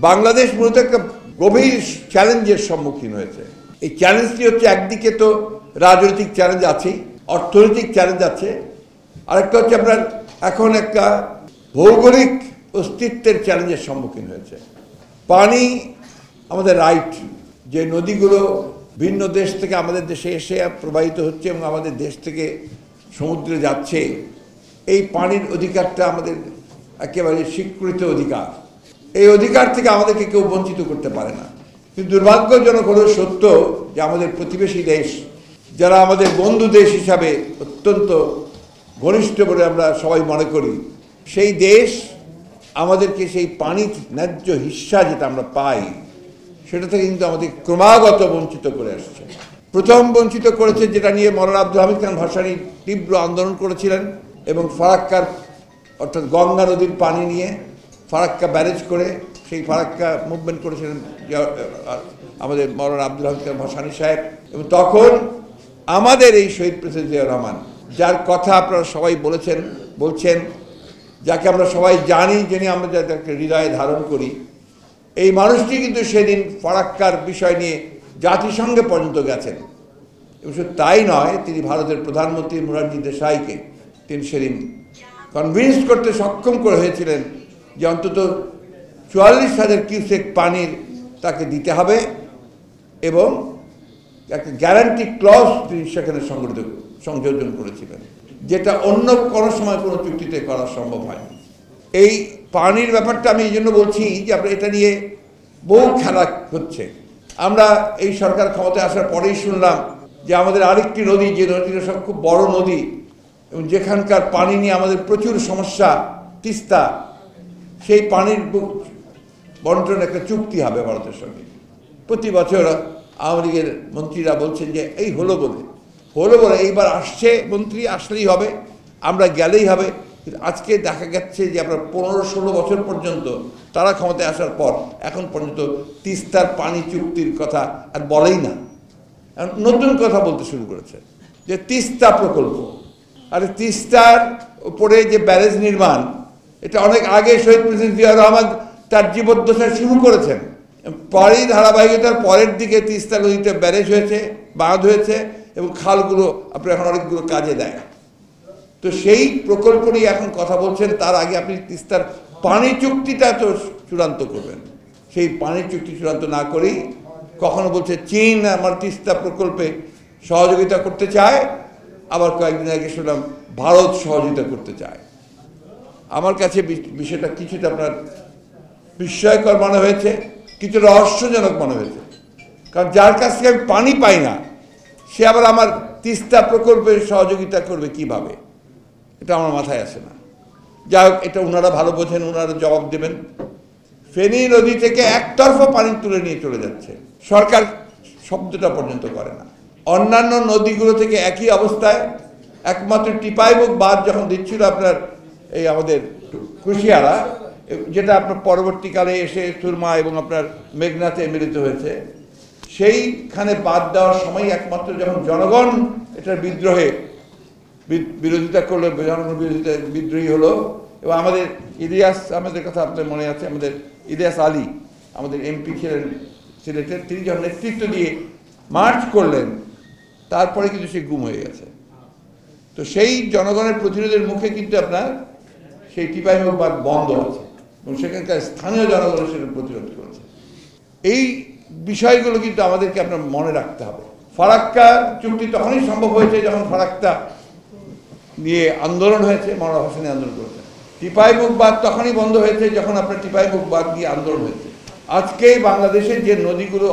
বাংলাদেশ মূলত একটা গভীর চ্যালেঞ্জের সম্মুখীন হয়েছে। এই চ্যালেঞ্জটি হচ্ছে, একদিকে তো রাজনৈতিক চ্যালেঞ্জ আছেই, অর্থনৈতিক চ্যালেঞ্জ আছে, আরেকটা হচ্ছে আপনার এখন একটা ভৌগোলিক অস্তিত্বের চ্যালেঞ্জের সম্মুখীন হয়েছে। পানি আমাদের রাইট, যে নদীগুলো ভিন্ন দেশ থেকে আমাদের দেশে এসে প্রবাহিত হচ্ছে এবং আমাদের দেশ থেকে সমুদ্রে যাচ্ছে, এই পানির অধিকারটা আমাদের একেবারে স্বীকৃত অধিকার। এই অধিকার থেকে আমাদেরকে কেউ বঞ্চিত করতে পারে না। কিন্তু দুর্ভাগ্যজনক হলো সত্য যে আমাদের প্রতিবেশী দেশ, যারা আমাদের বন্ধু দেশ হিসাবে অত্যন্ত ঘনিষ্ঠ বলে আমরা সবাই মনে করি, সেই দেশ আমাদেরকে সেই পানির ন্যায্য হিস্সা যেটা আমরা পাই সেটা থেকে কিন্তু আমাদের ক্রমাগত বঞ্চিত করে আসছে। প্রথম বঞ্চিত করেছে যেটা নিয়ে মৌলানা আব্দুল হামিদ খান ভাসানী তীব্র আন্দোলন করেছিলেন এবং ফারাক্কার অর্থাৎ গঙ্গা নদীর পানি নিয়ে ফারাক্কা ব্যারেজ করে সেই ফারাক্কা মুভমেন্ট করেছিলেন আমাদের মৌলানা আব্দুল হামিদ খান ভাসানী সাহেব। এবং তখন আমাদের এই শহীদ প্রেসিডেন্ট জিয়াউর রহমান, যার কথা আপনারা সবাই বলছেন, যাকে আমরা সবাই জানি, যিনি আমরা যাদেরকে হৃদয়ে ধারণ করি, এই মানুষটি কিন্তু সেদিন ফারাক্কার বিষয় নিয়ে জাতিসংঘে পর্যন্ত গেছেন। এবং শুধু তাই নয়, তিনি ভারতের প্রধানমন্ত্রী মোরারজি দেশাইকে তিনি সেদিন কনভিন্স করতে সক্ষম করে হয়েছিলেন যে অন্তত 44,000 কিউসেক পানির তাকে দিতে হবে এবং একটা গ্যারান্টি ক্লজ তিনি সেখানে সংযোজন করেছিলেন, যেটা অন্য কোনো সময় কোনো চুক্তিতে করা সম্ভব হয়নি। এই পানির ব্যাপারটা আমি এই জন্য বলছি যে আমরা এটা নিয়ে বহু খেলা হচ্ছে। আমরা এই সরকার ক্ষমতায় আসার পরেই শুনলাম যে আমাদের আরেকটি নদী, যে নদীটা সব খুব বড় নদী এবং যেখানকার পানি নিয়ে আমাদের প্রচুর সমস্যা, তিস্তা, সেই পানির বন্টন একটা চুক্তি হবে ভারতের সঙ্গে। প্রতি বছর আওয়ামী লীগের মন্ত্রীরা বলছেন যে এই হলো বলে এইবার আসছে, মন্ত্রী আসলেই হবে, আমরা গেলেই হবে। কিন্তু আজকে দেখা যাচ্ছে যে আমরা 15-16 বছর পর্যন্ত তারা ক্ষমতায় আসার পর এখন পর্যন্ত তিস্তার পানি চুক্তির কথা আর বলেই না, নতুন কথা বলতে শুরু করেছে যে তিস্তা প্রকল্প। আর তিস্তার উপরে যে ব্যারেজ নির্মাণ, এটা অনেক আগে শহীদ প্রেসিডেন্ট জিয়াউর রহমান তার জীবদ্দশায় শুরু করেছেন। পরেই ধারাবাহিকতার পরের দিকে তিস্তা নদীতে ব্যারেজ হয়েছে, বাঁধ হয়েছে এবং খালগুলো আপনার এখন অনেকগুলো কাজে দেয়। তো সেই প্রকল্প নিয়ে এখন কথা বলছেন, তার আগে আপনি তিস্তার পানি চুক্তিটা তো চূড়ান্ত করবেন। সেই পানি চুক্তি চূড়ান্ত না করেই কখনো বলছে চীন আমার তিস্তা প্রকল্পে সহযোগিতা করতে চায়, আবার কয়েকদিন আগে শুনলাম ভারত সহযোগিতা করতে চায়। আমার কাছে বিষয়টা কিছুটা আপনার বিস্ময়কর মনে হয়েছে, কিছু রহস্যজনক মনে হয়েছে। কারণ যার কাছ থেকে আমি পানি পাই না, সে আবার আমার তিস্তা প্রকল্পে সহযোগিতা করবে কিভাবে, এটা আমার মাথায় আসে না। যাই হোক, এটা ওনারা ভালো বোঝেন, ওনারা জবাব দেবেন। ফেনী নদী থেকে একতরফা পানি তুলে নিয়ে চলে যাচ্ছে, সরকার শব্দটা পর্যন্ত করে না। অন্যান্য নদীগুলো থেকে একই অবস্থায়, একমাত্র টিপাইমুখ বাঁধ যখন দিচ্ছিল আপনার এই আমাদের কুশিয়ারা, যেটা আপনার পরবর্তীকালে এসে সুরমা এবং আপনার মেঘনাতে মিলিত হয়েছে, সেইখানে বাদ দেওয়ার সময় একমাত্র যখন জনগণ এটার বিরোধিতা করলো, জনগণ বিদ্রোহী হলো এবং আমাদের ইলিয়াস, আমাদের কথা আপনার মনে আছে, আমাদের ইলিয়াস আলী আমাদের এমপি ছিলেন সিলেটের, তিনি যখন নেতৃত্ব দিয়ে মার্চ করলেন, তারপরে কিন্তু সে গুম হয়ে গেছে। তো সেই জনগণের প্রতিরোধের মুখে কিন্তু আপনার সেই টিপাইমুখ বাঁধ বন্ধ আছে এবং সেখানকার স্থানীয় জনগণ সেটা প্রতিরোধ করেছে। এই বিষয়গুলো কিন্তু আমাদেরকে আপনার মনে রাখতে হবে। ফারাক্কা চুক্তি তখনই সম্ভব হয়েছে যখন ফারাক্কা নিয়ে আন্দোলন হয়েছে, মৌলানা ভাসানী আন্দোলন করেছে। টিপাইমুখ বাঁধ তখনই বন্ধ হয়েছে যখন আপনার টিপাইমুখ বাঁধ নিয়ে আন্দোলন হয়েছে। আজকে বাংলাদেশের যে নদীগুলো,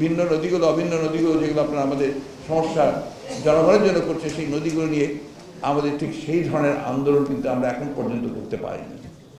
ভিন্ন নদীগুলো, অভিন্ন নদীগুলো, যেগুলো আপনার আমাদের সমস্যা জনগণের জন্য করছে, সেই নদীগুলো নিয়ে আমাদের ঠিক সেই ধরনের আন্দোলন কিন্তু আমরা এখন পর্যন্ত করতে পারিনি।